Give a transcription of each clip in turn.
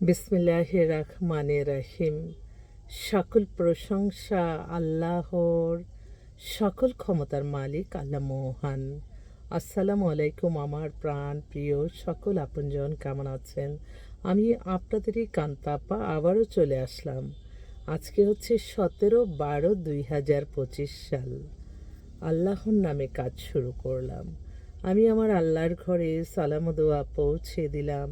বিসমিল্লাহির রহমানির রহিম। সকল প্রশংসা আল্লাহর, সকল ক্ষমতার মালিক আল্লাহ মহান। আসসালামু আলাইকুম আমার প্রাণ প্রিয় সকল আপনজন, কেমন আছেন? আমি আপনাদেরই কান্তাপা আবারও চলে আসলাম। আজকে হচ্ছে 17/12/2025 সাল। আল্লাহর নামে কাজ শুরু করলাম। আমি আমার আল্লাহর ঘরে সালাম ও দোয়া পৌঁছে দিলাম।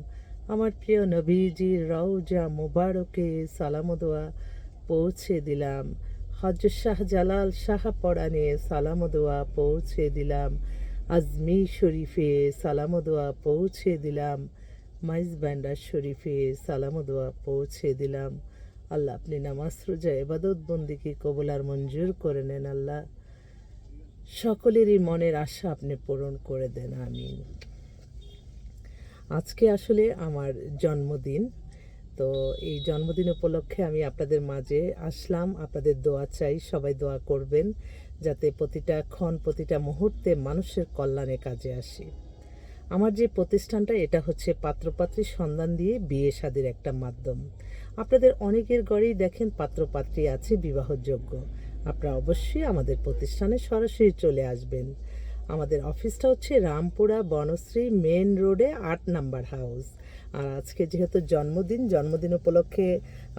আমার প্রিয় নবীজির রওজা মুবারকে সালাম ও দোয়া পৌঁছে দিলাম। হজরত শাহ জালাল শাহ পরাণে সালাম ও দোয়া পৌঁছে দিলাম। আজমি শরীফে সালাম ও দোয়া পৌঁছে দিলাম। মাইজ ব্যান্ডার শরীফে সালাম ও দোয়া পৌঁছে দিলাম। আল্লাহ, আপনি নামাজ রোজা ইবাদত বন্দিকে কবুল আর মঞ্জুর করে নেন। আল্লাহ, সকলেরই মনের আশা আপনি পূরণ করে দেন, আমিন। আজকে আসলে আমার জন্মদিন। তো এই জন্মদিন উপলক্ষে আমি আপনাদের মাঝে আসলাম। আপনাদের দোয়া চাই, সবাই দোয়া করবেন যাতে প্রতিটা ক্ষণ প্রতিটা মুহূর্তে মানুষের কল্যাণে কাজে আসি। আমার যে প্রতিষ্ঠানটা, এটা হচ্ছে পাত্রপাত্রীর সন্ধান দিয়ে বিয়ে শাদির একটা মাধ্যম। আপনাদের অনেকের ঘরেই দেখেন পাত্রপাত্রী আছে বিবাহযোগ্য। আপনারা অবশ্যই আমাদের প্রতিষ্ঠানে সরাসরি চলে আসবেন। আমাদের অফিসটা হচ্ছে রামপুরা বনশ্রী মেন রোডে 8 নাম্বার হাউস। আর আজকে যেহেতু জন্মদিন উপলক্ষে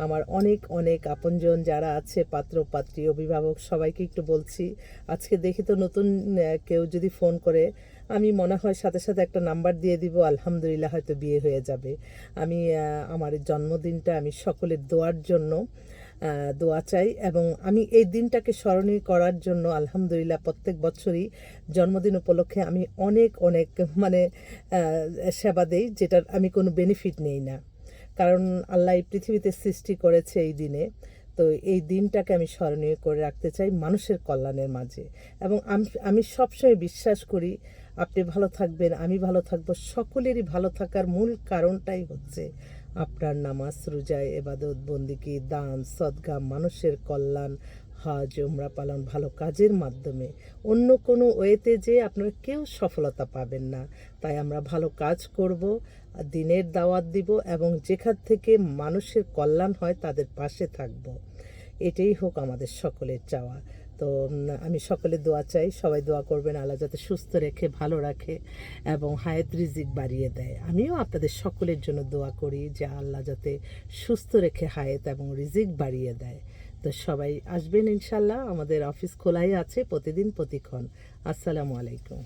আমার অনেক অনেক আপনজন যারা আছে, পাত্র পাত্রী অভিভাবক, সবাইকে একটু বলছি, আজকে দেখি তো নতুন কেউ যদি ফোন করে, আমি মনে হয় সাথে সাথে একটা নাম্বার দিয়ে দিব, আলহামদুলিল্লাহ হয়তো বিয়ে হয়ে যাবে। আমি আমার জন্মদিনটা আমি সকলের দোয়ার জন্য দোয়া চাই, এবং আমি এই দিনটাকে স্মরণীয় করার জন্য আলহামদুলিল্লাহ প্রত্যেক বছরই জন্মদিন উপলক্ষে আমি অনেক অনেক মানে সেবা দেই, যেটার আমি কোনো বেনিফিট নেই না। কারণ আল্লাহ এই পৃথিবীতে সৃষ্টি করেছে এই দিনে। তো এই দিনটাকে আমি স্মরণীয় করে রাখতে চাই মানুষের কল্যাণের মাঝে। এবং আমি সবসময় বিশ্বাস করি আপনি ভালো থাকবেন, আমি ভালো থাকবো। সকলেরই ভালো থাকার মূল কারণটাই হচ্ছে আপনার নামাজ রোজা ইবাদত বন্দিগি, দান সদকা, মানুষের কল্যাণ, হজ উমরা পালন, ভালো কাজের মাধ্যমে। অন্য কোনো ওয়েতে যে আপনারা কেউ সফলতা পাবেন না। তাই আমরা ভালো কাজ করব, দিনের দাওয়াত দিব, এবং যেখান থেকে মানুষের কল্যাণ হয় তাদের পাশে থাকব। এটাই হোক আমাদের সকলের চাওয়া। তো আমি সকলের দোয়া চাই, সবাই দোয়া করবেন আল্লাহ যাতে সুস্থ রেখে ভালো রাখে এবং হায়াত রিজিক বাড়িয়ে দেয়। আমিও আপনাদের সকলের জন্য দোয়া করি যে আল্লাহ যাতে সুস্থ রেখে হায়াত এবং রিজিক বাড়িয়ে দেয়। তো সবাই আসবেন ইনশাল্লাহ। আমাদের অফিস খোলাই আছে প্রতিদিন প্রতিক্ষণ। আসসালামু আলাইকুম।